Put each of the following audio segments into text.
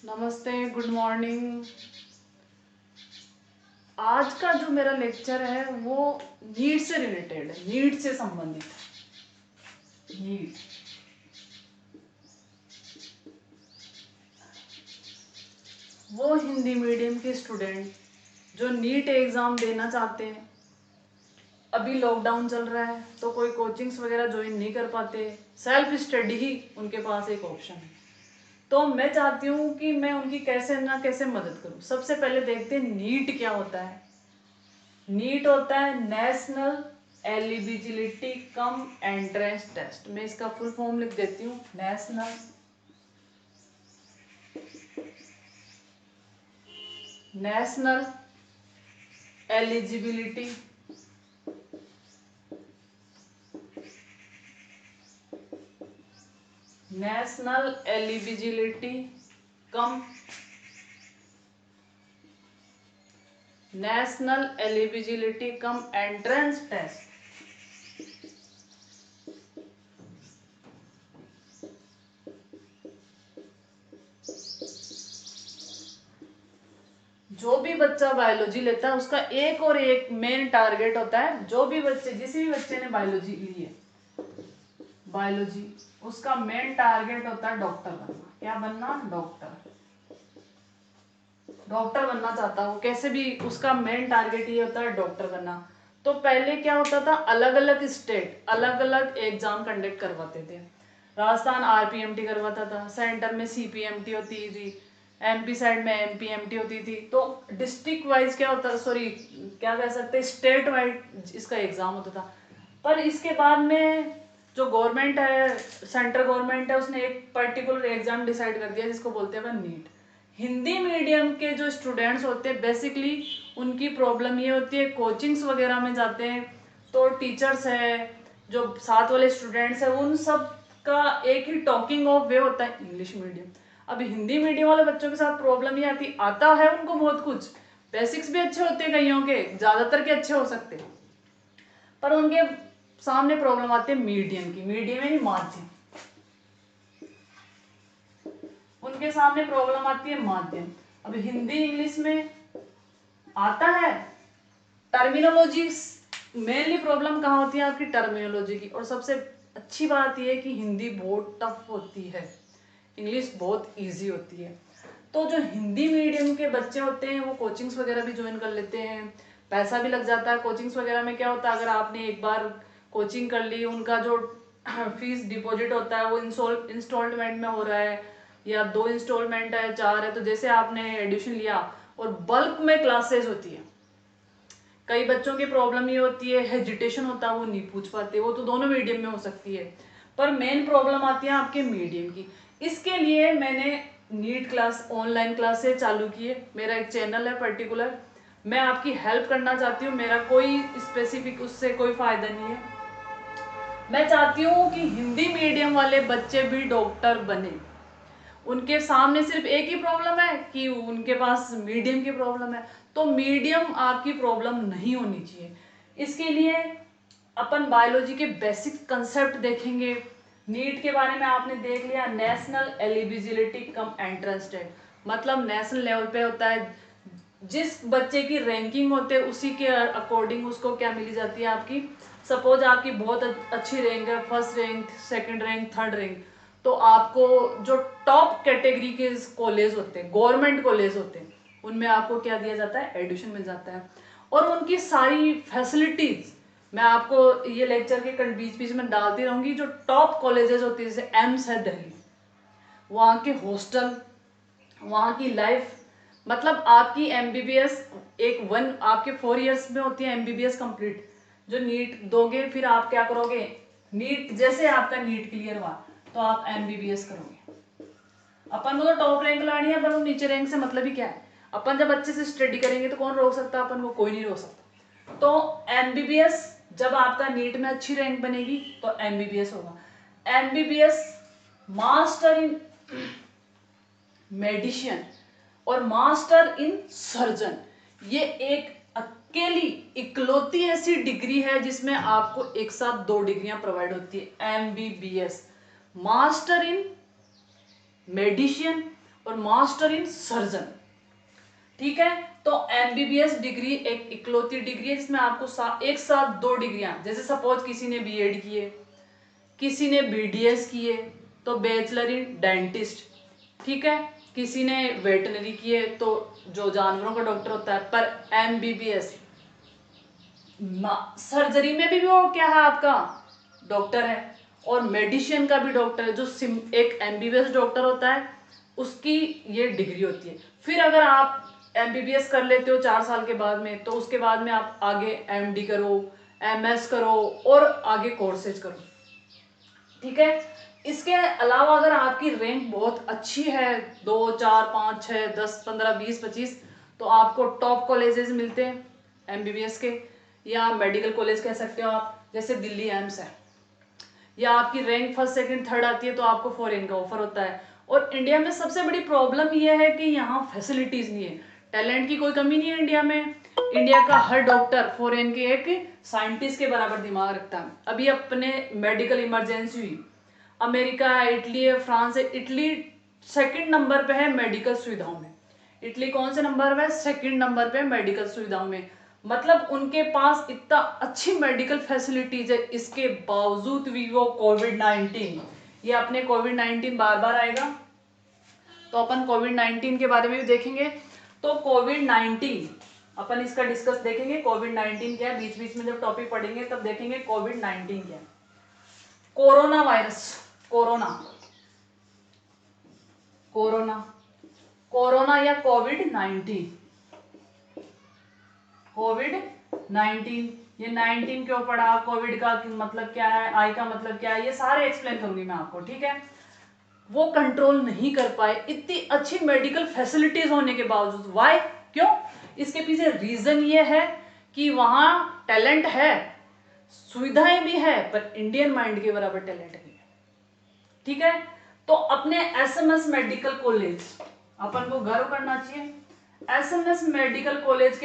नमस्ते, good morning. आज का जो मेरा लेक्चर है वो नीट से रिलेटेड है, नीट से संबंधित है। नीट वो हिंदी मीडियम के स्टूडेंट जो नीट एग्ज़ाम देना चाहते हैं। अभी लॉकडाउन चल रहा है तो कोई कोचिंग्स वगैरह ज्वाइन नहीं कर पाते, सेल्फ स्टडी ही उनके पास एक ऑप्शन है। तो मैं चाहती हूँ कि मैं उनकी कैसे ना कैसे मदद करूँ। सबसे पहले देखते हैं नीट क्या होता है। नीट होता है national eligibility cum entrance test. मैं इसका फुल फॉर्म लिख देती हूँ। National eligibility cum national eligibility cum entrance test. जो भी बच्चा बायोलॉजी लेता है उसका एक और एक मेन टारगेट होता है। जो भी बच्चे जिस भी बच्चे ने बायोलॉजी ली है, बायोलॉजी, उसका मेन टारगेट होता है डॉक्टर बनना। क्या बनना? डॉक्टर बनना चाहता हो, कैसे भी उसका मेन टारगेट ये होता है डॉक्टर बनना। तो पहले क्या होता था, अलग अलग स्टेट अलग अलग एग्जाम कंडक्ट करवाते थे। राजस्थान आरपीएमटी करवाता था, सेंटर में सीपीएमटी होती थी, एमपी साइड में एमपीएमटी होती थी। तो डिस्ट्रिक्ट वाइज क्या होता, सॉरी क्या कह सकते, स्टेट वाइज इसका एग्जाम होता था। पर इसके बाद में जो गवर्नमेंट है, सेंट्रल गवर्नमेंट है, उसने एक पर्टिकुलर एग्जाम डिसाइड कर दिया जिसको बोलते हैं नीट। हिंदी मीडियम के जो स्टूडेंट्स होते हैं बेसिकली उनकी प्रॉब्लम ये होती है, कोचिंग्स वगैरह में जाते हैं तो टीचर्स है, जो साथ वाले स्टूडेंट्स है, उन सब का एक ही टॉकिंग ऑफ वे होता है इंग्लिश मीडियम। अब हिंदी मीडियम वाले बच्चों के साथ प्रॉब्लम ये आती, आता है उनको बहुत कुछ, बेसिक्स भी अच्छे होते हैं कईयों के, ज्यादातर के अच्छे हो सकते हैं, पर उनके सामने प्रॉब्लम आती है मीडियम की। मीडियम यानी माध्यम, उनके सामने प्रॉब्लम आती है माध्यम। अब हिंदी इंग्लिश में आता है, टर्मिनोलॉजी मेनली प्रॉब्लम कहाँ होती है आपकी, टर्मिनोलॉजी की। और सबसे अच्छी बात यह है कि हिंदी बहुत टफ होती है, इंग्लिश बहुत इजी होती है। तो जो हिंदी मीडियम के बच्चे होते हैं वो कोचिंग्स वगैरह भी ज्वाइन कर लेते हैं, पैसा भी लग जाता है। कोचिंग्स वगैरह में क्या होता है, अगर आपने एक बार कोचिंग कर ली, उनका जो फीस डिपॉजिट होता है वो इंस्टॉलमेंट में हो रहा है, या 2 इंस्टॉलमेंट है, 4 है। तो जैसे आपने एडमिशन लिया और बल्क में क्लासेस होती है, कई बच्चों की प्रॉब्लम ये होती है, हेजिटेशन होता है, वो नहीं पूछ पाते। वो तो दोनों मीडियम में हो सकती है, पर मेन प्रॉब्लम आती है आपके मीडियम की। इसके लिए मैंने नीट क्लास ऑनलाइन क्लासेस चालू की है। मेरा एक चैनल है पर्टिकुलर, मैं आपकी हेल्प करना चाहती हूँ। मेरा कोई स्पेसिफिक उससे कोई फायदा नहीं है। मैं चाहती हूँ कि हिंदी मीडियम वाले बच्चे भी डॉक्टर बने। उनके सामने सिर्फ एक ही प्रॉब्लम है कि उनके पास मीडियम की प्रॉब्लम है, तो मीडियम आपकी प्रॉब्लम नहीं होनी चाहिए। इसके लिए अपन बायोलॉजी के बेसिक कंसेप्ट देखेंगे। नीट के बारे में आपने देख लिया, national eligibility cum entrance test, मतलब नेशनल लेवल पे होता है, जिस बच्चे की रैंकिंग होते है उसी के अकॉर्डिंग उसको क्या मिली जाती है आपकी। सपोज आपकी बहुत अच्छी रैंक है, first rank, second rank, third rank, तो आपको जो टॉप कैटेगरी के कॉलेज होते हैं, गवर्नमेंट कॉलेज होते हैं, उनमें आपको क्या दिया जाता है, एडमिशन मिल जाता है। और उनकी सारी फैसिलिटीज मैं आपको ये लेक्चर के बीच बीच में डालती रहूंगी। जो टॉप कॉलेजेस होती है, जैसे एम्स है दिल्ली, वहाँ के हॉस्टल, वहाँ की लाइफ, मतलब आपकी एमबीबीएस एक वन आपके 4 इयर्स में होती है एमबीबीएस कंप्लीट। जो नीट दोगे फिर आप क्या करोगे, नीट जैसे आपका नीट क्लियर हुआ तो आप एमबीबीएस करोगे। अपन को तो टॉप रैंक लानी है, पर वो नीचे रैंक से मतलब ही क्या है। अपन जब अच्छे से स्टडी करेंगे तो कौन रोक सकता है अपन को, कोई नहीं रोक सकता। तो एमबीबीएस जब आपका नीट में अच्छी रैंक बनेगी तो एमबीबीएस होगा। एमबीबीएस मास्टर इन मेडिसिन और मास्टर इन सर्जन, ये एक अकेली इकलौती ऐसी डिग्री है जिसमें आपको एक साथ 2 डिग्रियां प्रोवाइड होती है। एमबीबीएस, मास्टर इन मेडिसिन और मास्टर इन सर्जन। ठीक है, तो एमबीबीएस डिग्री एक इकलौती डिग्री है जिसमें आपको एक साथ 2 डिग्रियां, जैसे सपोज किसी ने बीएड किए, किसी ने बीडीएस किए तो बैचलर इन डेंटिस्ट, ठीक है, किसी ने वेटनरी किए तो जो जानवरों का डॉक्टर होता है। पर एमबीबीएस सर्जरी में भी वो क्या है, आपका डॉक्टर है, और मेडिसिन का भी डॉक्टर है। जो एक एमबीबीएस डॉक्टर होता है उसकी ये डिग्री होती है। फिर अगर आप एमबीबीएस कर लेते हो 4 साल के बाद में, तो उसके बाद में आप आगे एमडी करो, एमएस करो और आगे कोर्सेज करो। ठीक है, इसके अलावा अगर आपकी रैंक बहुत अच्छी है 2, 4, 5, 6, 10, 15, 20, 25, तो आपको टॉप कॉलेजेस मिलते हैं एमबीबीएस के, या मेडिकल कॉलेज कह सकते हो आप, जैसे दिल्ली एम्स है। या आपकी रैंक फर्स्ट सेकंड थर्ड आती है तो आपको फॉरेन का ऑफर होता है। और इंडिया में सबसे बड़ी प्रॉब्लम यह है कि यहाँ फैसिलिटीज नहीं है, टैलेंट की कोई कमी नहीं है इंडिया में। इंडिया का हर डॉक्टर फॉरेन के एक साइंटिस्ट के बराबर दिमाग रखता है। अभी अपने मेडिकल इमरजेंसी हुई, अमेरिका है, इटली है, फ्रांस है। इटली सेकंड नंबर पे है मेडिकल सुविधाओं में। इटली कौन से नंबर पे है? सेकंड नंबर पे मेडिकल सुविधाओं में। मतलब उनके पास इतना अच्छी मेडिकल फैसिलिटीज है, इसके बावजूद भी वो कोविड-19, ये अपने कोविड-19 बार बार आएगा तो अपन कोविड-19 के बारे में भी देखेंगे। तो कोविड-19 अपन इसका डिस्कस देखेंगे, कोविड-19 क्या है, बीच बीच में जब टॉपिक पढ़ेंगे तब देखेंगे कोविड-19 क्या है। कोरोना वायरस, कोरोना या कोविड-19, ये 19 क्यों पढ़ा, कोविड का मतलब क्या है, आई का मतलब क्या है, ये सारे एक्सप्लेन करूंगी मैं आपको। ठीक है, वो कंट्रोल नहीं कर पाए इतनी अच्छी मेडिकल फैसिलिटीज होने के बावजूद। वाई, क्यों? इसके पीछे रीजन ये है कि वहां टैलेंट है, सुविधाएं भी है, पर इंडियन माइंड के बराबर टैलेंट नहीं है। ठीक है, तो अपने एसएमएस मेडिकल कॉलेज, अपन को गर्व करना चाहिए, एसएमएस मेडिकल कॉलेज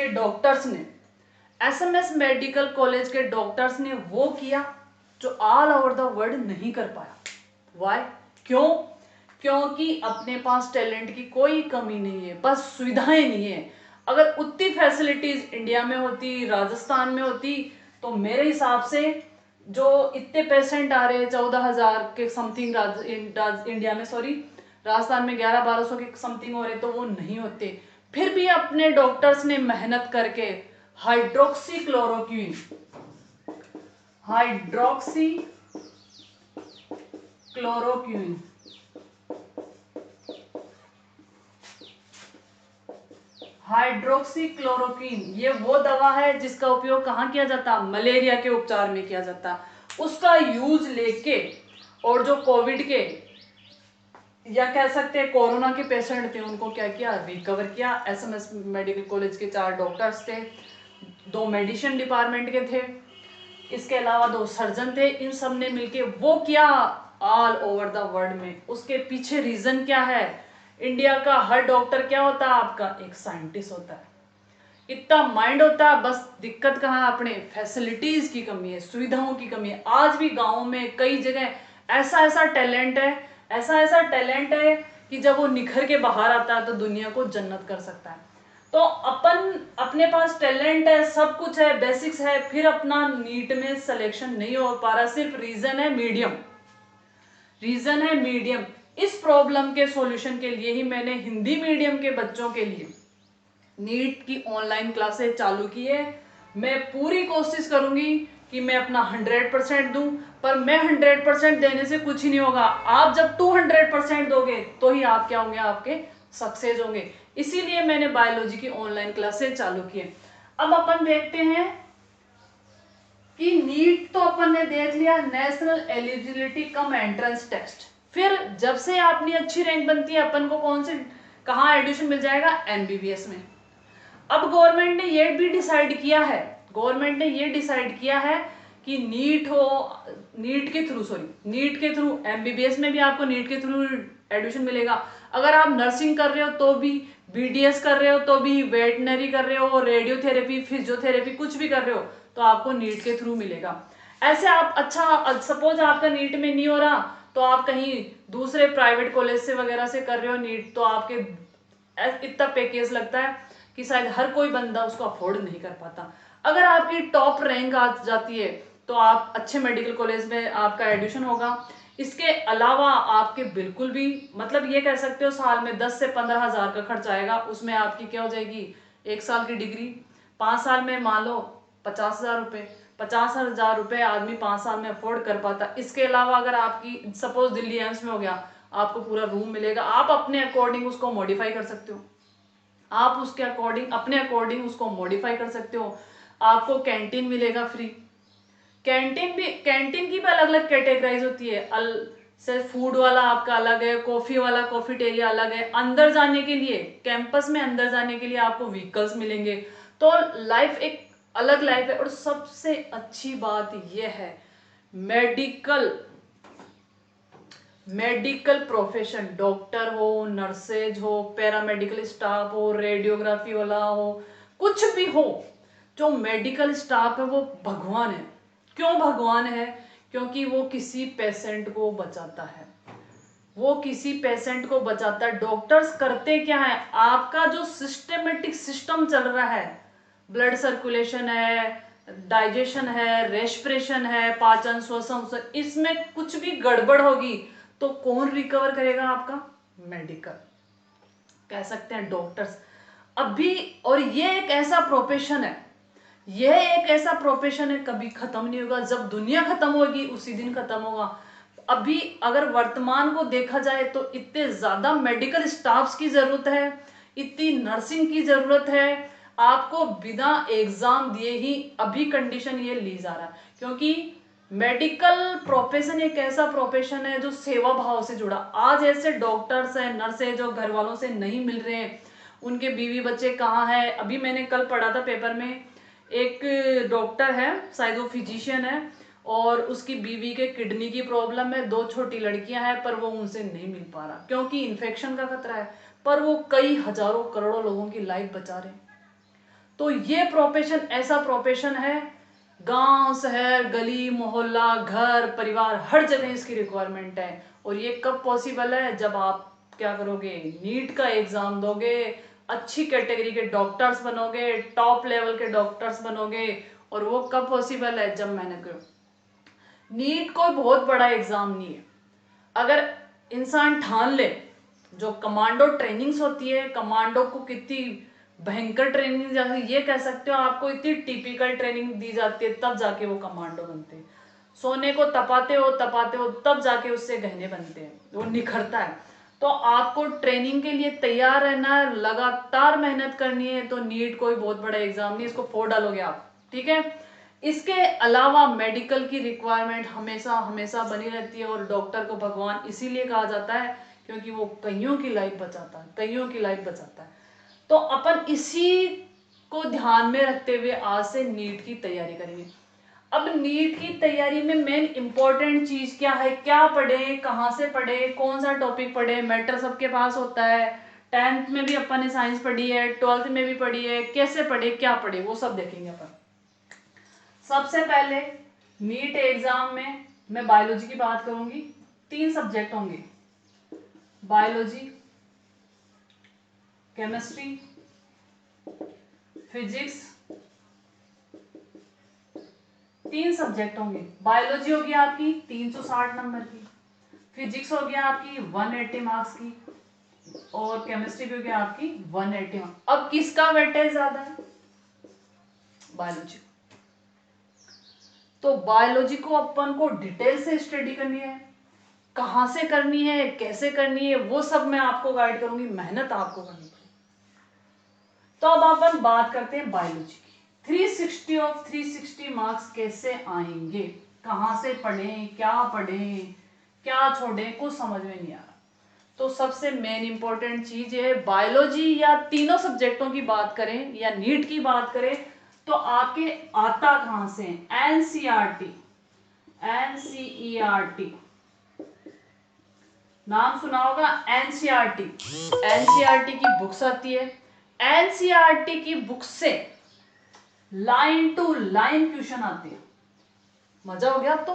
के डॉक्टर्स ने, वो किया जो ऑल ओवर द वर्ल्ड नहीं कर पाया। वाई, क्यों? क्योंकि अपने पास टैलेंट की कोई कमी नहीं है, बस सुविधाएं नहीं है। अगर उतनी फैसिलिटीज इंडिया में होती, राजस्थान में होती, तो मेरे हिसाब से जो इतने पेशेंट आ रहे हैं 14,000 के समथिंग इंडिया में, सॉरी राजस्थान में 1100-1200 के समथिंग हो रहे, तो वो नहीं होते। फिर भी अपने डॉक्टर्स ने मेहनत करके हाइड्रोक्सी क्लोरोक्विन ये वो दवा है जिसका उपयोग कहाँ किया जाता? मलेरिया के उपचार में किया जाता। उसका यूज लेके, और जो कोविड के या कह सकते हैं कोरोना के पेशेंट थे, उनको क्या किया? रिकवर किया। एसएमएस मेडिकल कॉलेज के 4 डॉक्टर्स थे, 2 मेडिसिन डिपार्टमेंट के थे, इसके अलावा 2 सर्जन थे। इन सब ने मिलके वो किया ऑल ओवर द वर्ल्ड में। उसके पीछे रीजन क्या है? इंडिया का हर डॉक्टर क्या होता है? आपका एक साइंटिस्ट होता है, इतना माइंड होता है। बस दिक्कत कहाँ है? अपने फैसिलिटीज की कमी है, सुविधाओं की कमी है। आज भी गाँव में कई जगह ऐसा टैलेंट है कि जब वो निखर के बाहर आता है तो दुनिया को जन्नत कर सकता है। तो अपने पास टैलेंट है, सब कुछ है, बेसिक्स है, फिर अपना नीट में सिलेक्शन नहीं हो पा रहा। सिर्फ रीजन है मीडियम। इस प्रॉब्लम के सॉल्यूशन के लिए ही मैंने हिंदी मीडियम के बच्चों के लिए नीट की ऑनलाइन क्लासेस चालू की है। मैं पूरी कोशिश करूंगी कि मैं अपना 100% दूं, पर मैं 100% देने से कुछ ही नहीं होगा। आप जब 200% दोगे तो ही आप क्या होंगे? आपके सक्सेस होंगे। इसीलिए मैंने बायोलॉजी की ऑनलाइन क्लासेस चालू की है। अब अपन देखते हैं कि नीट तो अपन ने देख लिया, national eligibility cum entrance test. फिर जब से आपने अच्छी रैंक बनती है, अपन को कहाँ एडमिशन मिल जाएगा? एमबीबीएस में। अब गवर्नमेंट ने ये भी डिसाइड किया है कि नीट के थ्रू एमबीबीएस में भी आपको नीट के थ्रू एडमिशन मिलेगा। अगर आप नर्सिंग कर रहे हो तो भी, बीडीएस कर रहे हो तो भी, वेटनरी कर रहे हो, रेडियोथेरेपी, फिजियोथेरेपी कुछ भी कर रहे हो तो आपको नीट के थ्रू मिलेगा। ऐसे आप सपोज आपका नीट में नहीं हो रहा तो आप कहीं दूसरे प्राइवेट कॉलेज से वगैरह से कर रहे हो नीट, तो आपके इतना पैकेज लगता है कि शायद हर कोई बंदा उसको अफोर्ड नहीं कर पाता। अगर आपकी टॉप रैंक आ जाती है तो आप अच्छे मेडिकल कॉलेज में आपका एडमिशन होगा। इसके अलावा आपके बिल्कुल भी मतलब ये कह सकते हो साल में 10 से 15 हजार का खर्च आएगा, उसमें आपकी क्या हो जाएगी 1 साल की डिग्री, 5 साल में मान लो 50,000 रुपये, 50,000 रुपये आदमी 5 साल में अफोर्ड कर पाता। इसके अलावा अगर आपकी सपोज दिल्ली एम्स में हो गया, आपको पूरा रूम मिलेगा, आप अपने अकॉर्डिंग उसको मॉडिफाई कर सकते हो, आप उसके अकॉर्डिंग अपने अकॉर्डिंग उसको मॉडिफाई कर सकते हो। आपको कैंटीन मिलेगा फ्री, कैंटीन की भी अलग अलग कैटेगराइज होती है, से फूड वाला आपका अलग है, कॉफी वाला कॉफीटेरिया अलग है। अंदर जाने के लिए कैंपस में अंदर जाने के लिए आपको व्हीकल्स मिलेंगे। तो लाइफ एक अलग लाइफ है। और सबसे अच्छी बात यह है मेडिकल प्रोफेशन, डॉक्टर हो, नर्सेज हो, पैरामेडिकल स्टाफ हो, रेडियोग्राफी वाला हो, कुछ भी हो, जो मेडिकल स्टाफ है वो भगवान है। क्यों भगवान है? क्योंकि वो किसी पेशेंट को बचाता है, वो किसी पेशेंट को बचाता है। डॉक्टर्स करते क्या है, आपका जो सिस्टमेटिक सिस्टम चल रहा है, ब्लड सर्कुलेशन है, डाइजेशन है, रेस्पिरेशन है, पाचन श्वसन, इसमें कुछ भी गड़बड़ होगी तो कौन रिकवर करेगा? आपका मेडिकल, कह सकते हैं डॉक्टर्स। अभी और ये एक ऐसा प्रोफेशन है, यह एक ऐसा प्रोफेशन है कभी खत्म नहीं होगा, जब दुनिया खत्म होगी उसी दिन खत्म होगा। अभी अगर वर्तमान को देखा जाए तो इतने ज्यादा मेडिकल स्टाफ्स की जरूरत है, इतनी नर्सिंग की जरूरत है, आपको बिना एग्जाम दिए ही अभी कंडीशन ये ली जा रहा है। क्योंकि मेडिकल प्रोफेशन एक ऐसा प्रोफेशन है जो सेवा भाव से जुड़ा। आज ऐसे डॉक्टर्स हैं, नर्स हैं जो घर वालों से नहीं मिल रहे हैं, उनके बीवी बच्चे कहाँ है। अभी मैंने कल पढ़ा था पेपर में, एक डॉक्टर है, शायद वो फिजिशियन है, और उसकी बीवी के किडनी की प्रॉब्लम है, 2 छोटी लड़कियां हैं, पर वो उनसे नहीं मिल पा रहा क्योंकि इन्फेक्शन का खतरा है, पर वो कई हजारों करोड़ों लोगों की लाइफ बचा रहे हैं। तो ये प्रोफेशन ऐसा प्रोफेशन है, गांव शहर गली मोहल्ला घर परिवार हर जगह इसकी रिक्वायरमेंट है। और ये कब पॉसिबल है? जब आप क्या करोगे, नीट का एग्जाम दोगे, अच्छी कैटेगरी के डॉक्टर्स बनोगे, टॉप लेवल के डॉक्टर्स बनोगे। और वो कब पॉसिबल है? जब मेहनत करो। नीट कोई बहुत बड़ा एग्जाम नहीं है। अगर इंसान ठान ले, जो कमांडो ट्रेनिंग्स होती है, कमांडो को कितनी भयंकर ट्रेनिंग दी जाती है, ये कह सकते हो आपको इतनी टिपिकल ट्रेनिंग दी जाती है, तब जाके वो कमांडो बनते हैं। सोने को तपाते हो तब जाके उससे गहने बनते हैं, वो निखरता है। तो आपको ट्रेनिंग के लिए तैयार रहना है, लगातार मेहनत करनी है। तो नीट कोई बहुत बड़ा एग्जाम नहीं, इसको फोड़ डालोगे आप, ठीक है। इसके अलावा मेडिकल की रिक्वायरमेंट हमेशा हमेशा बनी रहती है। और डॉक्टर को भगवान इसीलिए कहा जाता है क्योंकि वो कईयों की लाइफ बचाता है, कईयों की लाइफ बचाता है। तो अपन इसी को ध्यान में रखते हुए आज से नीट की तैयारी करेंगे। अब नीट की तैयारी में मेन इंपॉर्टेंट चीज क्या है, क्या पढ़े, कहाँ से पढ़े, कौन सा टॉपिक पढ़े, मैटर सबके पास होता है। 10th में भी अपन ने साइंस पढ़ी है, 12th में भी पढ़ी है, कैसे पढ़े क्या पढ़े वो सब देखेंगे अपन। सबसे पहले नीट एग्जाम में मैं बायोलॉजी की बात करूंगी। 3 सब्जेक्ट होंगे, बायोलॉजी, केमिस्ट्री, फिजिक्स, 3 सब्जेक्ट होंगे। बायोलॉजी होगी आपकी 360 नंबर की, फिजिक्स होगी आपकी 180 मार्क्स की, और केमिस्ट्री भी होगी आपकी 180 मार्क्स। अब किसका वेटेज ज्यादा है? बायोलॉजी। तो बायोलॉजी को अपन को डिटेल से स्टडी करनी है, कहां से करनी है, कैसे करनी है, वो सब मैं आपको गाइड करूंगी, मेहनत आपको करनी है। तो अब अपन बात करते हैं बायोलॉजी की। 360 ऑफ 360 मार्क्स कैसे आएंगे, कहां से पढ़ें, क्या छोड़ें, कुछ समझ में नहीं आ रहा। तो सबसे मेन इंपॉर्टेंट चीज है बायोलॉजी, या तीनों सब्जेक्टों की बात करें या नीट की बात करें तो आपके आता कहां से? एनसीईआरटी, एनसीईआरटी नाम सुना होगा, एनसीईआरटी। एनसीईआरटी की बुक्स आती है, एनसीईआरटी की बुक से लाइन टू लाइन क्वेश्चन आते हैं। मजा हो गया अब तो।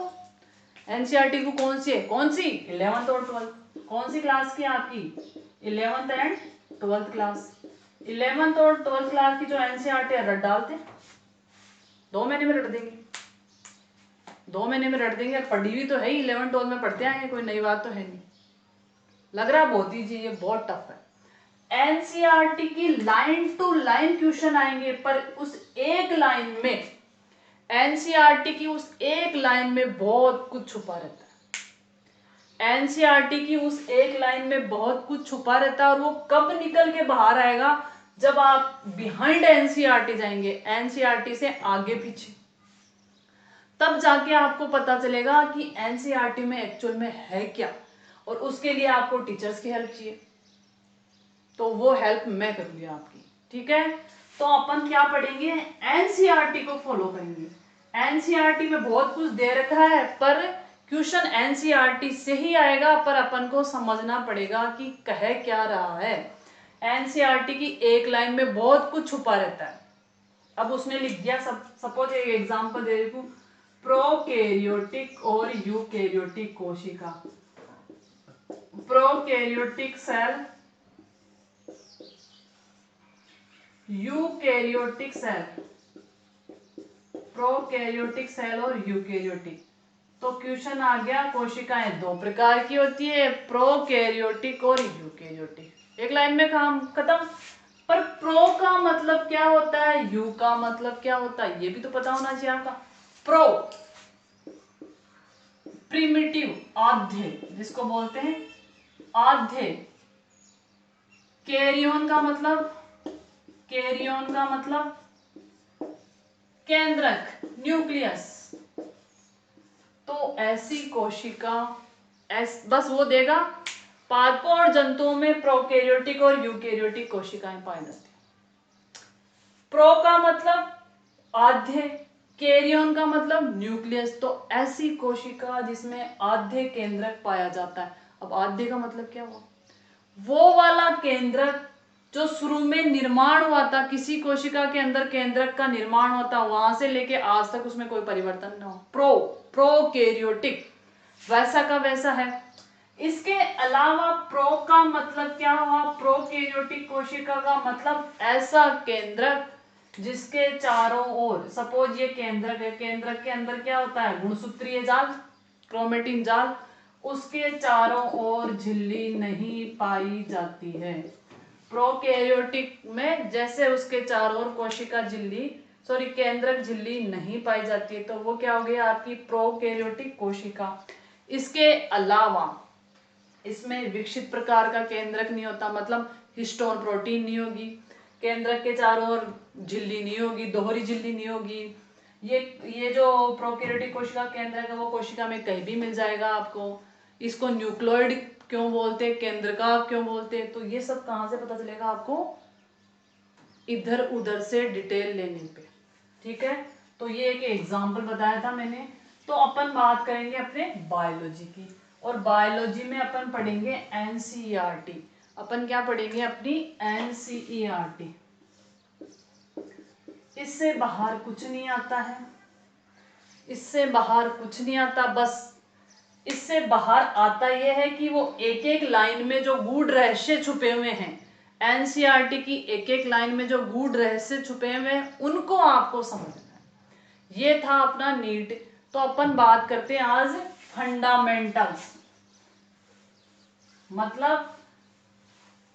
एनसीईआरटी बुक कौन सी है, कौन सी, 11th और 12th। कौन सी क्लास की है आपकी, 11th and 12th class. 11th और 12th क्लास की जो एनसीईआरटी है रट डालते हैं, 2 महीने में रट देंगे, 2 महीने में रट देंगे। पढ़ी हुई तो है ही, 11th 12th में पढ़ते आए, कोई नई बात तो है नहीं। लग रहा है बहुत ईजी, ये बहुत टफ है। एनसीईआरटी की लाइन टू लाइन क्वेश्चन आएंगे, पर उस एक लाइन में, एनसीईआरटी की उस एक लाइन में बहुत कुछ छुपा रहता है। एनसीईआरटी की उस एक लाइन में बहुत कुछ छुपा रहता है, और वो कब निकल के बाहर आएगा, जब आप बिहाइंड एनसीईआरटी जाएंगे, एनसीईआरटी से आगे पीछे, तब जाके आपको पता चलेगा कि एनसीईआरटी में एक्चुअल में है क्या। और उसके लिए आपको टीचर्स की हेल्प चाहिए, तो वो हेल्प मैं करूंगी आपकी, ठीक है। तो अपन क्या पढ़ेंगे, एनसीईआरटी को फॉलो करेंगे। एनसीईआरटी में बहुत कुछ दे रखा है, पर क्वेश्चन एनसीईआरटी से ही आएगा, पर अपन को समझना पड़ेगा कि कह क्या रहा है। एनसीईआरटी की एक लाइन में बहुत कुछ छुपा रहता है। अब उसने लिख दिया, सपोज एक एग्जांपल दे रही हूं, प्रोकैरियोटिक और यूकैरियोटिक कोशिका। Prokaryotic cell, eukaryotic cell, prokaryotic cell और यूकैरियोटिक। तो क्वेश्चन आ गया, कोशिकाएं 2 प्रकार की होती है, प्रोकैरियोटिक और यूकैरियोटिक। एक लाइन में काम खत्म। पर प्रो का मतलब क्या होता है, यू का मतलब क्या होता है, ये भी तो पता होना चाहिए आपका। प्रो प्रिमिटिव, आधे, जिसको बोलते हैं आधे। कैरियन का मतलब, कैरियन का मतलब केंद्रक, न्यूक्लियस। तो ऐसी कोशिका, बस वो देगा, पादपों और जंतुओं में प्रोकैरियोटिक और यूकैरियोटिक कोशिकाएं पाई जाती हैं। प्रो का मतलब आधे, कैरियन का मतलब न्यूक्लियस। तो ऐसी कोशिका जिसमें आधे केंद्रक पाया जाता है। अब आधे का मतलब क्या हुआ, वो वाला केंद्रक जो शुरू में निर्माण हुआ था, किसी कोशिका के अंदर केंद्रक का निर्माण होता, वहां से लेके आज तक उसमें कोई परिवर्तन न हो, प्रोकैरियोटिक, वैसा का वैसा है। इसके अलावा प्रो का मतलब क्या हुआ, प्रोकैरियोटिक कोशिका का मतलब ऐसा केंद्रक जिसके चारों ओर, सपोज ये केंद्रक है, केंद्रक के अंदर क्या होता है, गुणसूत्रीय जाल, क्रोमेटिन जाल, उसके चारों ओर झिल्ली नहीं पाई जाती है। प्रोकैरियोटिक में जैसे उसके चारों ओर कोशिका झिल्ली, सॉरी केंद्रक झिल्ली नहीं पाई जाती है, तो वो क्या हो गया आपकी प्रोकैरियोटिक कोशिका। इसके अलावा इसमें विकसित प्रकार का केंद्रक नहीं होता, मतलब हिस्टोन प्रोटीन नहीं होगी, केंद्रक के चारों ओर झिल्ली नहीं होगी, दोहरी झिल्ली नहीं होगी। ये जो प्रोकैरियोटिक कोशिका केंद्रक है, वो कोशिका में कहीं भी मिल जाएगा आपको। इसको न्यूक्लियोइड क्यों बोलते हैं, केंद्रकाव क्यों बोलते हैं, तो ये सब कहाँ से पता चलेगा आपको, इधर उधर से डिटेल लेने पे, ठीक है। तो ये एक एग्जाम्पल बताया था मैंने। तो अपन बात करेंगे अपने बायोलॉजी की, और बायोलॉजी में अपन पढ़ेंगे एनसीईआरटी। अपन क्या पढ़ेंगे, अपनी एनसीईआरटी। इससे बाहर कुछ नहीं आता है, इससे बाहर कुछ नहीं आता। बस इससे बाहर आता यह है कि वो एक एक लाइन में जो गूढ़ रहस्य छुपे हुए हैं, एनसीईआरटी की एक एक लाइन में जो गूढ़ रहस्य छुपे हुए हैं, उनको आपको समझना है। ये था अपना नीट। तो अपन बात करते हैं आज फंडामेंटल्स। मतलब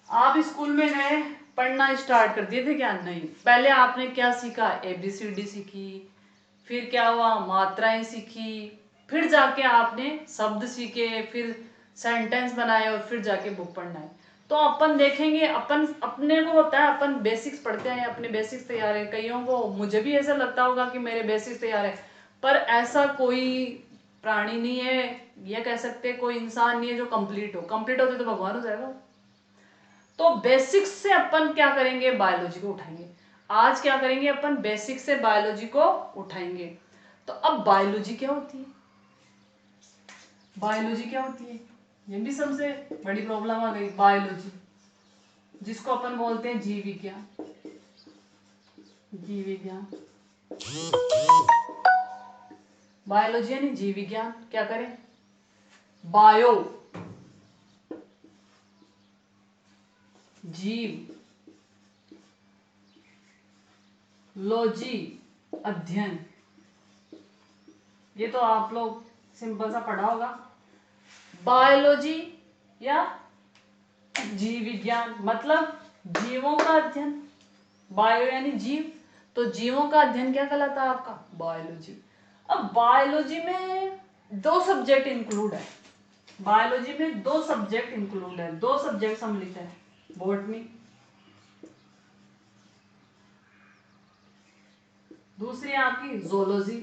आप स्कूल में गए, पढ़ना स्टार्ट कर दिए थे क्या, नहीं। पहले आपने क्या सीखा, एबीसीडी सीखी, फिर क्या हुआ, मात्राएं सीखी, फिर जाके आपने शब्द सीखे, फिर सेंटेंस बनाए, और फिर जाके बुक पढ़ना है। तो अपन देखेंगे, अपन अपने को होता है, अपन बेसिक्स पढ़ते हैं, अपने बेसिक्स तैयार है। कईयों को, मुझे भी ऐसा लगता होगा कि मेरे बेसिक्स तैयार है, पर ऐसा कोई प्राणी नहीं है, ये कह सकते कोई इंसान नहीं है जो कंप्लीट हो। कंप्लीट होते तो भगवान हो जाएगा। तो बेसिक्स से अपन क्या करेंगे, बायोलॉजी को उठाएंगे। आज क्या करेंगे अपन, बेसिक से बायोलॉजी को उठाएंगे। तो अब बायोलॉजी क्या होती है, बायोलॉजी क्या होती है, ये भी सबसे बड़ी प्रॉब्लम आ गई। बायोलॉजी, जिसको अपन बोलते हैं जीव विज्ञान, जीव विज्ञान। बायोलॉजी यानी जीव विज्ञान, क्या करें, बायो जीव, लॉजी अध्ययन, ये तो आप लोग सिंपल सा पढ़ा होगा। बायोलॉजी या जीव विज्ञान मतलब जीवों का अध्ययन, बायो यानी जीव, तो जीवों का अध्ययन क्या कहलाता है आपका, बायोलॉजी। अब बायोलॉजी में दो सब्जेक्ट इंक्लूड है, बायोलॉजी में दो सब्जेक्ट इंक्लूड है, दो सब्जेक्ट सम्मिलित है, बॉटनी, दूसरी आपकी जोलॉजी,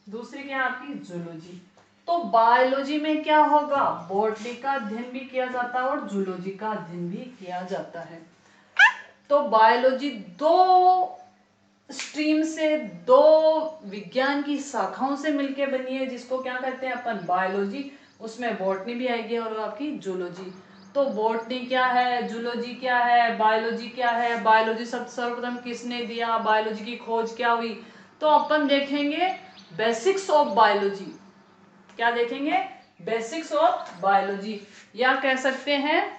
दूसरी क्या आपकी जूलॉजी। तो बायोलॉजी में क्या होगा, बॉटनी का अध्ययन भी किया जाता है और जूलॉजी का अध्ययन भी किया जाता है। तो बायोलॉजी दो स्ट्रीम से, दो विज्ञान की शाखाओं से मिलके बनी है, जिसको क्या कहते हैं अपन, बायोलॉजी। उसमें बॉटनी भी आएगी और आपकी जूलॉजी। तो बॉटनी क्या है, जूलॉजी क्या है, बायोलॉजी क्या है, बायोलॉजी सर्वप्रथम किसने दिया, बायोलॉजी की खोज क्या हुई, तो अपन देखेंगे बेसिक्स ऑफ बायोलॉजी। क्या देखेंगे, बेसिक्स ऑफ बायोलॉजी, या कह सकते हैं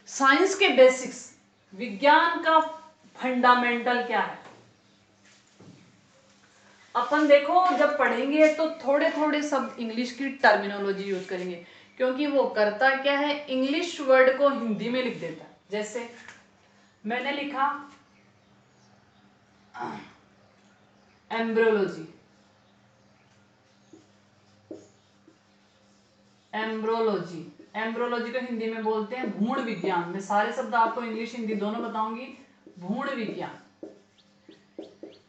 साइंस के बेसिक्स, विज्ञान का फंडामेंटल क्या है। अपन देखो जब पढ़ेंगे तो थोड़े थोड़े सब इंग्लिश की टर्मिनोलॉजी यूज करेंगे, क्योंकि वो करता क्या है, इंग्लिश वर्ड को हिंदी में लिख देता है। जैसे मैंने लिखा एम्ब्रियोलॉजी, एम्ब्रोलॉजी, एम्ब्रोलॉजी को हिंदी में बोलते हैं भ्रूण विज्ञान। मैं सारे शब्द आपको इंग्लिश हिंदी दोनों बताऊंगी। भ्रूण विज्ञान,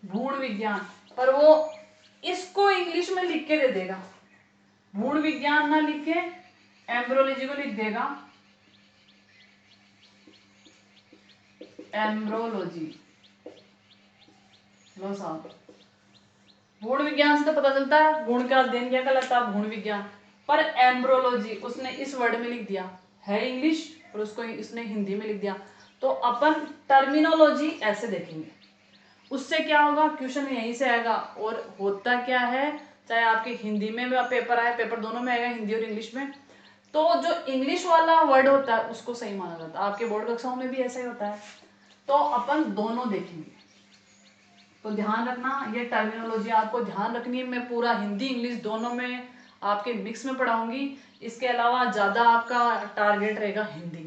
भ्रूण विज्ञान, पर वो इसको इंग्लिश में लिख के दे देगा, भ्रूण विज्ञान ना लिख के एम्ब्रोलॉजी को लिख देगा एम्ब्रोलॉजी। लो साहब, भ्रूण विज्ञान से तो पता चलता है भ्रूण का अध्ययन क्या कहलाता है, भ्रूण विज्ञान, पर एम्ब्रोलॉजी उसने इस वर्ड में लिख दिया है इंग्लिश और उसको इसने हिंदी में लिख दिया। तो अपन टर्मिनोलॉजी ऐसे देखेंगे, उससे क्या होगा, क्वेश्चन यहीं से आएगा। और होता क्या है, चाहे आपके हिंदी में पेपर आए, पेपर दोनों में आएगा, हिंदी और इंग्लिश में, तो जो इंग्लिश वाला वर्ड होता है उसको सही माना जाता है। आपके बोर्ड कक्षाओं में भी ऐसा ही होता है। तो अपन दोनों देखेंगे, तो ध्यान रखना ये टर्मिनोलॉजी आपको ध्यान रखनी है। मैं पूरा हिंदी इंग्लिश दोनों में आपके मिक्स में पढ़ाऊंगी। इसके अलावा ज्यादा आपका टारगेट रहेगा हिंदी।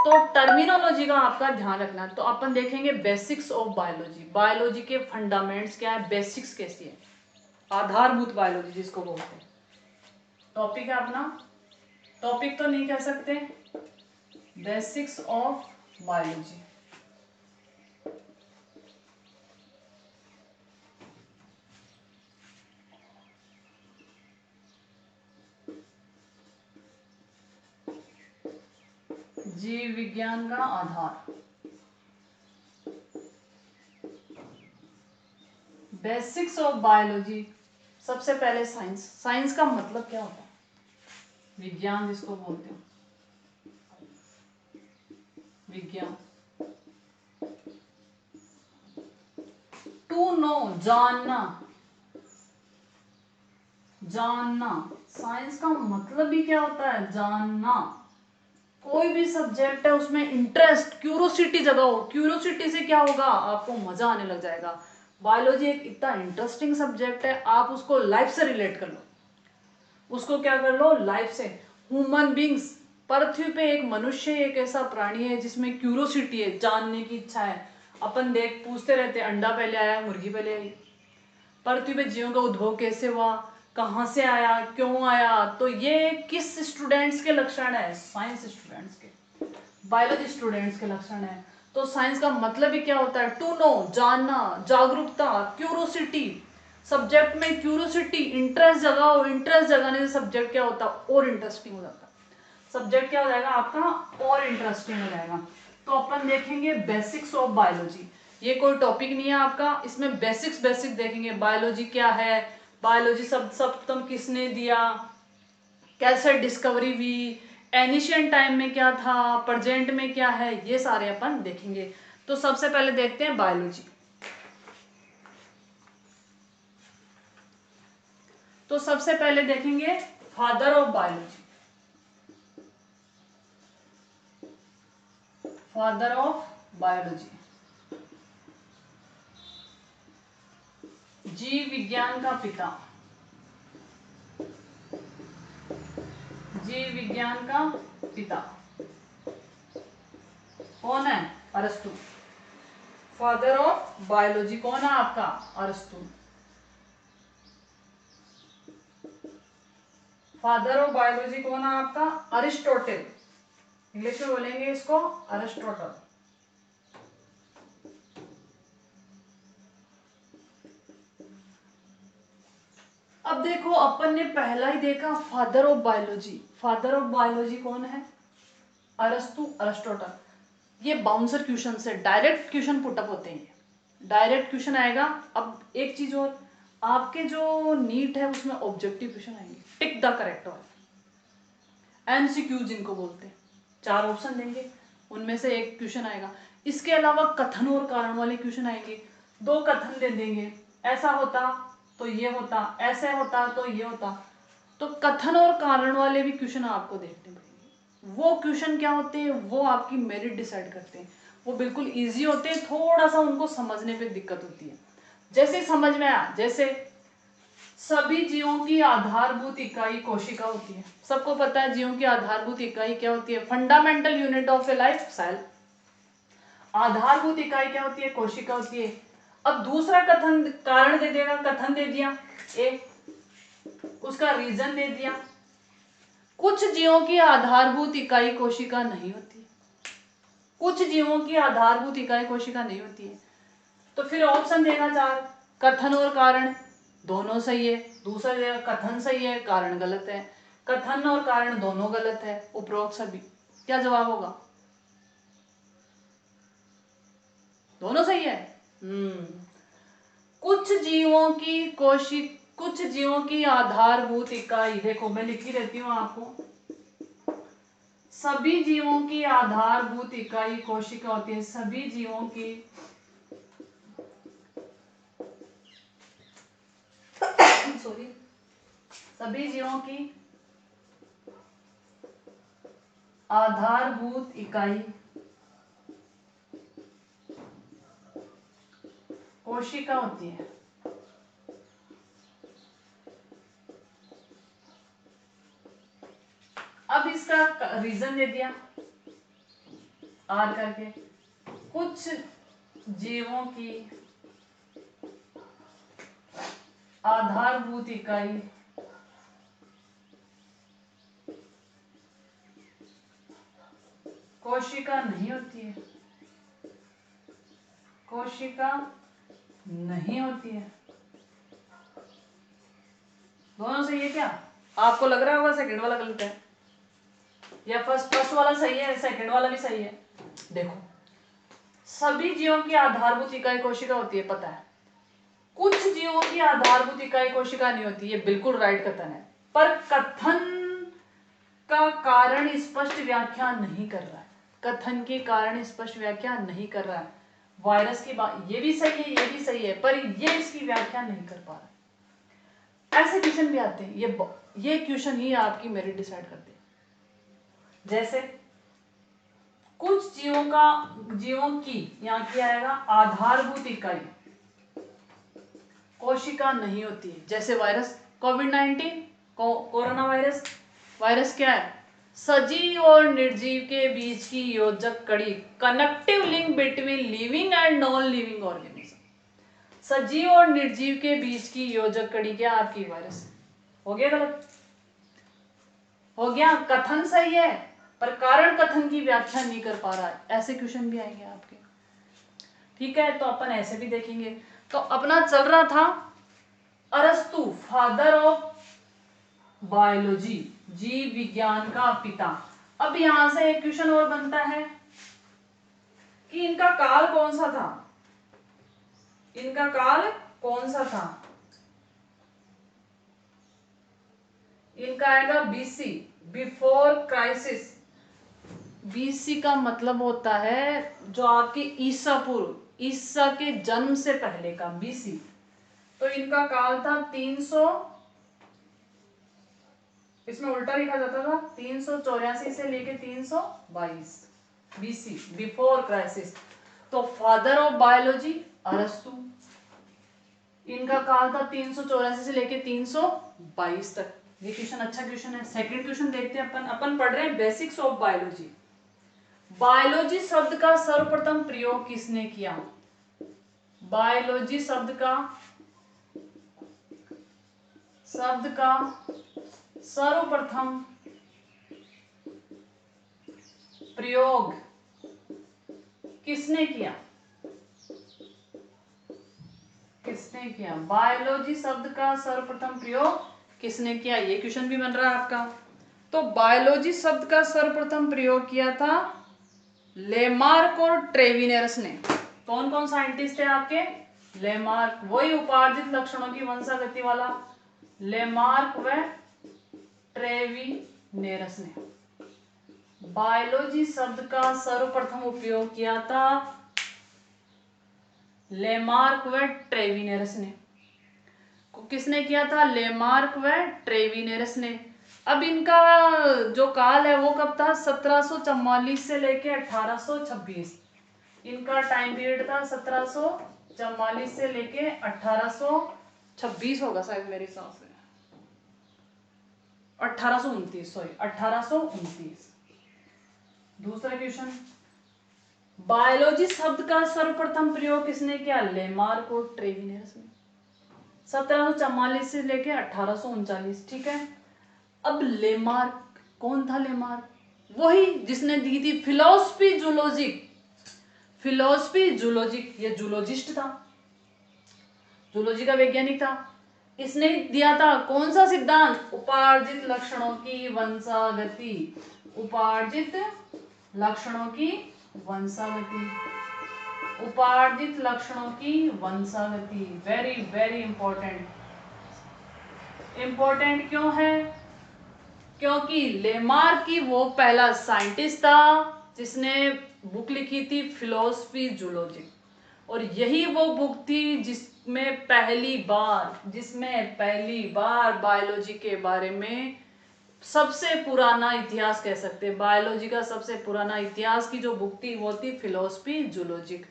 तो टर्मिनोलॉजी का आपका ध्यान रखना। तो अपन देखेंगे बेसिक्स ऑफ बायोलॉजी, बायोलॉजी के फंडामेंट्स क्या है, बेसिक्स कैसी है, आधारभूत बायोलॉजी जिसको बोलते हैं। टॉपिक है अपना, टॉपिक तो नहीं कह सकते, बेसिक्स ऑफ बायोलॉजी। जीव विज्ञान का आधार, बेसिक्स ऑफ बायोलॉजी। सबसे पहले साइंस, साइंस का मतलब क्या होता है, विज्ञान जिसको बोलते हैं, विज्ञान। टू नो, जानना, जानना, साइंस का मतलब भी क्या होता है, जानना। कोई भी सब्जेक्ट है उसमें इंटरेस्ट, क्यूरोसिटी जगाओ, क्यूरोसिटी से क्या होगा, आपको मजा आने लग जाएगा। बायोलॉजी एक इतना इंटरेस्टिंग सब्जेक्ट है, आप उसको लाइफ से रिलेट कर लो, उसको क्या कर लो, लाइफ से। ह्यूमन बींग्स, पृथ्वी पे एक मनुष्य एक ऐसा प्राणी है जिसमें क्यूरोसिटी है, जानने की इच्छा है। अपन देख पूछते रहते हैं, अंडा पहले आया मुर्गी पहले आई, पृथ्वी पे जीवों का उद्भव कैसे हुआ, कहाँ से आया, क्यों आया। तो ये किस स्टूडेंट्स के लक्षण है, साइंस स्टूडेंट्स के, बायोलॉजी स्टूडेंट्स के लक्षण है। तो साइंस का मतलब ही क्या होता है, टू नो, जानना, जागरूकता, क्यूरोसिटी। सब्जेक्ट में क्यूरोसिटी, इंटरेस्ट जगाओ, इंटरेस्ट जगाने से सब्जेक्ट क्या होता है, और इंटरेस्टिंग हो जाता है। सब्जेक्ट क्या हो जाएगा आपका, और इंटरेस्टिंग हो जाएगा। तो अपन देखेंगे बेसिक्स ऑफ बायोलॉजी। ये कोई टॉपिक नहीं है आपका, इसमें बेसिक्स बेसिक देखेंगे, बायोलॉजी क्या है, बायोलॉजी सर्वप्रथम किसने दिया, कैसे डिस्कवरी हुई, एनिशियंट टाइम में क्या था, प्रेजेंट में क्या है, ये सारे अपन देखेंगे। तो सबसे पहले देखते हैं बायोलॉजी। तो सबसे पहले देखेंगे father of biology. Father of biology, जीव विज्ञान का पिता, जीव विज्ञान का पिता कौन है? अरस्तु। फादर ऑफ बायोलॉजी कौन है आपका? अरस्तु। फादर ऑफ बायोलॉजी कौन है आपका? अरिस्टोटल। इंग्लिश में बोलेंगे इसको अरिस्टोटल। अब देखो अपन ने पहला ही देखा father of biology. Father of biology कौन है? अरस्तु, अरिस्टोटल। ये बाउंसर क्वेश्चन से डायरेक्ट क्वेश्चन पुटअप होते हैं, डायरेक्ट क्वेश्चन आएगा। अब एक चीज और, आपके जो नीट है उसमें ऑब्जेक्टिव क्वेश्चन आएंगे, tick the correct one, MCQ जिनको बोलते हैं। 4 ऑप्शन देंगे, उनमें से एक क्वेश्चन आएगा। इसके अलावा कथन और कारण वाले क्वेश्चन आएंगे, 2 कथन दे देंगे, ऐसा होता तो ये होता, ऐसे होता तो ये होता। तो कथन और कारण वाले भी क्वेश्चन आपको देखने पड़ेंगे। वो क्वेश्चन क्या होते हैं, वो आपकी मेरिट डिसाइड करते हैं। वो बिल्कुल इजी होते हैं, थोड़ा सा उनको समझने पे दिक्कत होती है। जैसे समझ में आया, जैसे सभी जीवों की आधारभूत इकाई कोशिका होती है। सबको पता है जीवों की आधारभूत इकाई क्या होती है? Fundamental unit of a life, cell. आधारभूत इकाई क्या होती है? कोशिका होती है। अब दूसरा कथन, कारण दे देगा, कथन दे दिया ए, उसका रीजन दे दिया। कुछ जीवों की आधारभूत इकाई कोशिका नहीं होती, कुछ जीवों की आधारभूत इकाई कोशिका नहीं होती है। तो फिर ऑप्शन देगा 4, कथन और कारण दोनों सही है। दूसरा देगा कथन सही है, कारण गलत है। कथन और कारण दोनों गलत है, उपरोक्त सभी। क्या जवाब होगा? दोनों सही है। कुछ जीवों की कुछ जीवों की आधारभूत इकाई, देखो मैं लिखी रहती हूं आपको, सभी जीवों की आधारभूत इकाई कोशिका होती है। सभी जीवों की सॉरी, सभी जीवों की आधारभूत इकाई कोशिका होती है। अब इसका रीजन दे दिया आर करके, कुछ जीवों की आधारभूत इकाई कोशिका नहीं होती है, कोशिका नहीं होती है। दोनों सही है क्या? आपको लग रहा होगा सेकंड वाला गलत है, या फर्स्ट वाला सही है, सेकंड वाला भी सही है। देखो, सभी जीवों की आधारभूत इकाई कोशिका होती है, पता है। कुछ जीवों की आधारभूत इकाई कोशिका नहीं होती, ये बिल्कुल राइट कथन है। पर कथन का कारण स्पष्ट व्याख्या नहीं कर रहा है, कथन के कारण स्पष्ट व्याख्या नहीं कर रहा है। वायरस की बात, ये भी सही है, ये भी सही है, पर ये इसकी व्याख्या नहीं कर पा रहा। ऐसे क्वेश्चन भी आते हैं, ये क्वेश्चन ही आपकी मेरिट डिसाइड करते हैं। जैसे कुछ जीवों की, यहाँ क्या आएगा? आधारभूत इकाई कोशिका नहीं होती है। जैसे वायरस कोविड-19, कोरोना वायरस। वायरस क्या है? सजीव और निर्जीव के बीच की योजक कड़ी, connective link between living and non living organism. सजीव और निर्जीव के बीच की योजक कड़ी क्या आपकी? वायरस। हो गया गलत? हो गया। कथन सही है पर कारण कथन की व्याख्या नहीं कर पा रहा है। ऐसे क्वेश्चन भी आएंगे आपके, ठीक है। तो अपन ऐसे भी देखेंगे। तो अपना चल रहा था अरस्तु, फादर ऑफ बायोलॉजी, जीव विज्ञान का पिता। अब यहां से एक क्वेश्चन और बनता है कि इनका काल कौन सा था? इनका काल कौन सा था? इनका आएगा बीसी, बिफोर क्राइसिस। बीसी का मतलब होता है जो आपके ईसा पूर्व, ईसा के जन्म से पहले का, बीसी। तो इनका काल था 300 इसमें उल्टा लिखा जाता था 384 से लेके 322 बीसी, बिफोर क्राइसिस। तो फादर ऑफ बायोलॉजी अरस्तु, इनका काल था 384 से लेके 322 तक। ये क्वेश्चन अच्छा क्वेश्चन है। सेकंड क्वेश्चन देखते हैं अपन पढ़ रहे हैं बेसिक्स ऑफ बायोलॉजी। बायोलॉजी शब्द का सर्वप्रथम प्रयोग किसने किया? बायोलॉजी शब्द का सर्वप्रथम प्रयोग किसने किया? बायोलॉजी शब्द का सर्वप्रथम प्रयोग किसने किया? ये क्वेश्चन भी बन रहा है आपका। तो बायोलॉजी शब्द का सर्वप्रथम प्रयोग किया था लेमार्क और ट्रेविनेरस ने। कौन कौन साइंटिस्ट थे आपके? लेमार्क, वही उपार्जित लक्षणों की वंशागति वाला, लेमार्क व ट्रेविनेरस ने बायोलॉजी शब्द का सर्वप्रथम उपयोग किया था लेमार्क व ट्रेविनेरस ने। किसने किया था? लेमार्क व ट्रेविनेरस ने। अब इनका जो काल है वो कब था? 1744 से लेके 1826। इनका टाइम पीरियड था 1744 से लेके 1826 होगा शायद मेरे हिसाब से, 1829, सॉरी 1829। दूसरा क्वेश्चन, बायोलॉजी शब्द का सर्वप्रथम प्रयोग किसने किया? लेमार्क और ट्रेविनेरस ने, 1744 से लेके 1839। ठीक है। अब लेमार्क कौन था? लेमार्क वही जिसने दी थी फिलोसफी जूलॉजिक। ये जूलॉजिस्ट था, जूलॉजी का वैज्ञानिक था। इसने दिया था कौन सा सिद्धांत? उपार्जित लक्षणों की वंशागति। उपार्जित लक्षणों की वंशागति। उपार्जित लक्षणों की वंशागति वेरी वेरी इंपॉर्टेंट। इंपॉर्टेंट क्यों है? क्योंकि लेमार्क की वो पहला साइंटिस्ट था जिसने बुक लिखी थी फिलोसफी जूलॉजी, और यही वो बुक थी जिसमें पहली बार बायोलॉजी के बारे में सबसे पुराना इतिहास कह सकते हैं। बायोलॉजी का सबसे पुराना इतिहास की जो बुक थी वो थी फिलोसफी जूलॉजिक।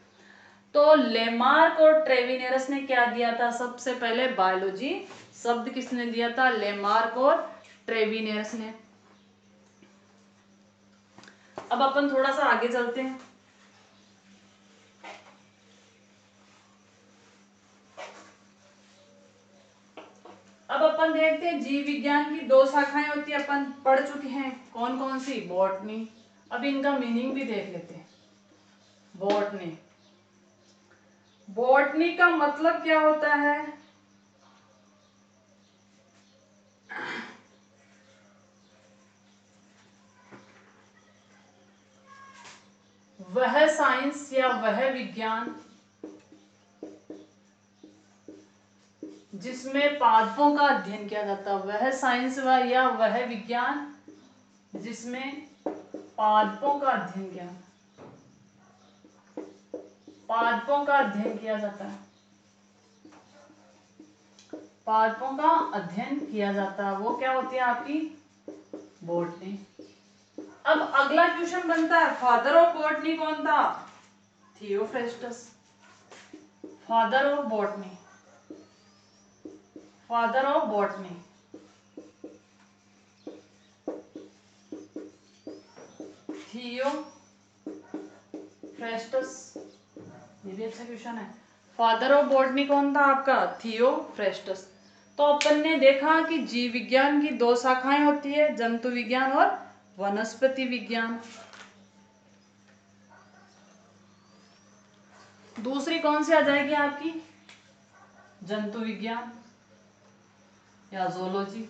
तो लेमार्क और ट्रेविनेरस ने क्या दिया था? सबसे पहले बायोलॉजी शब्द किसने दिया था? लेमार्क और ट्रेविनेरस ने। अब अपन थोड़ा सा आगे चलते हैं। अब अपन देखते हैं जीव विज्ञान की 2 शाखाएं होती है, अपन पढ़ चुके हैं। कौन कौन सी? बॉटनी। अब इनका मीनिंग भी देख लेते हैं। बॉटनी, बॉटनी का मतलब क्या होता है? वह साइंस या वह विज्ञान जिसमें पादपों का अध्ययन किया जाता है। वह साइंस या वह विज्ञान जिसमें पादपों का अध्ययन किया जाता है। पादपों का अध्ययन किया जाता है, वो क्या होती है आपकी? बॉटनी। अब अगला क्वेश्चन बनता है, फादर ऑफ बॉटनी कौन था? Theophrastus. Father of botany Theophrastus. ये भी अच्छा क्वेश्चन है। फादर ऑफ बॉटनी कौन था आपका? थियोफ्रेस्टस। तो अपन ने देखा कि जीव विज्ञान की 2 शाखाएं होती है, जंतु विज्ञान और वनस्पति विज्ञान। दूसरी कौन सी आ जाएगी आपकी? जंतु विज्ञान या ज़ूलॉजी।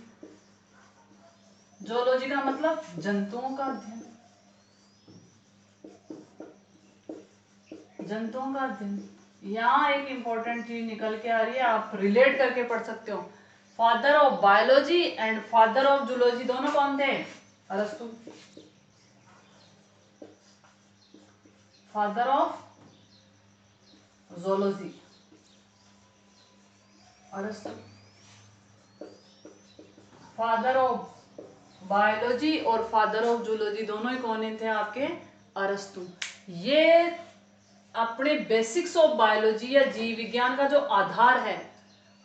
ज़ूलॉजी का मतलब जंतुओं का अध्ययन। यहाँ एक इंपॉर्टेंट चीज निकल के आ रही है, आप रिलेट करके पढ़ सकते हो। Father of biology and father of zoology दोनों कौन थे? अरस्तु। फादर ऑफ ज़ूलॉजी अरस्तु। फादर ऑफ बायोलॉजी और फादर ऑफ जूलॉजी दोनों ही कौन थे आपके? अरस्तु। ये अपने बेसिक्स ऑफ बायोलॉजी या जीव विज्ञान का जो आधार है,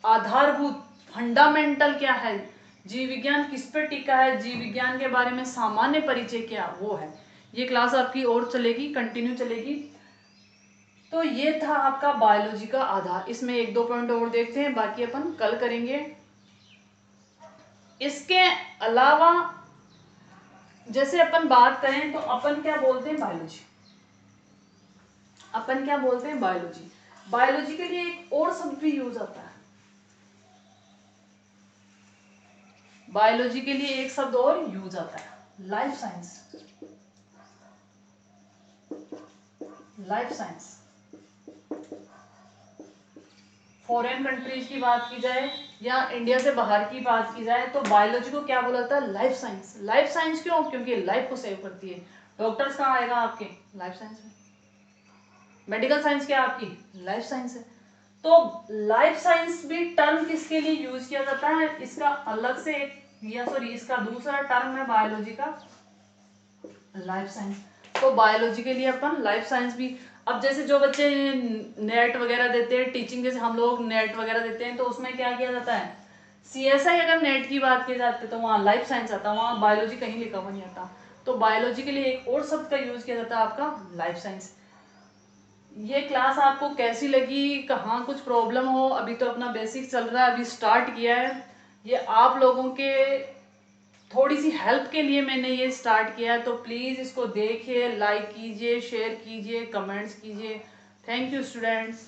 आधारभूत फंडामेंटल क्या है, जीव विज्ञान किस पर टिका है, जीव विज्ञान के बारे में सामान्य परिचय क्या, वो है। ये क्लास आपकी और चलेगी, कंटिन्यू चलेगी। तो ये था आपका बायोलॉजी का आधार। इसमें एक दो पॉइंट और देखते हैं, बाकी अपन कल करेंगे। इसके अलावा जैसे अपन बात करें तो अपन क्या बोलते हैं? बायोलॉजी। अपन क्या बोलते हैं? बायोलॉजी। बायोलॉजी के लिए एक और शब्द भी यूज आता है। बायोलॉजी के लिए एक शब्द और यूज आता है, life science. Life science. Foreign countries की बात की जाए या इंडिया से बाहर की बात की जाए तो बायोलॉजी को क्या बोला जाता है? Life science. लाइफ साइंस क्यों? क्योंकि लाइफ को सेव करती है। डॉक्टर्स कहाँ आएगा आपके? लाइफ साइंस में। मेडिकल साइंस क्या आपकी? लाइफ साइंस है। तो लाइफ साइंस भी टर्म किसके लिए यूज किया जाता है? इसका अलग से एक इसका दूसरा टर्म है बायोलॉजी का, लाइफ साइंस। तो बायोलॉजी के लिए अपन लाइफ साइंस भी, अब जैसे जो बच्चे नेट वगैरह देते हैं, टीचिंग जैसे हम लोग नेट वगैरह देते हैं, तो उसमें क्या किया जाता है? CSI अगर नेट की बात की जाती है तो वहाँ लाइफ साइंस आता है, वहाँ बायोलॉजी कहीं लिखा हुआ नहीं आता। तो बायोलॉजी के लिए एक और शब्द का यूज किया जाता है आपका, लाइफ साइंस। ये क्लास आपको कैसी लगी? कहाँ कुछ प्रॉब्लम हो? अभी तो अपना बेसिक चल रहा है, अभी स्टार्ट किया है। ये आप लोगों के थोड़ी सी हेल्प के लिए मैंने ये स्टार्ट किया है, तो प्लीज़ इसको देखिए, लाइक कीजिए, शेयर कीजिए, कमेंट्स कीजिए। Thank you students.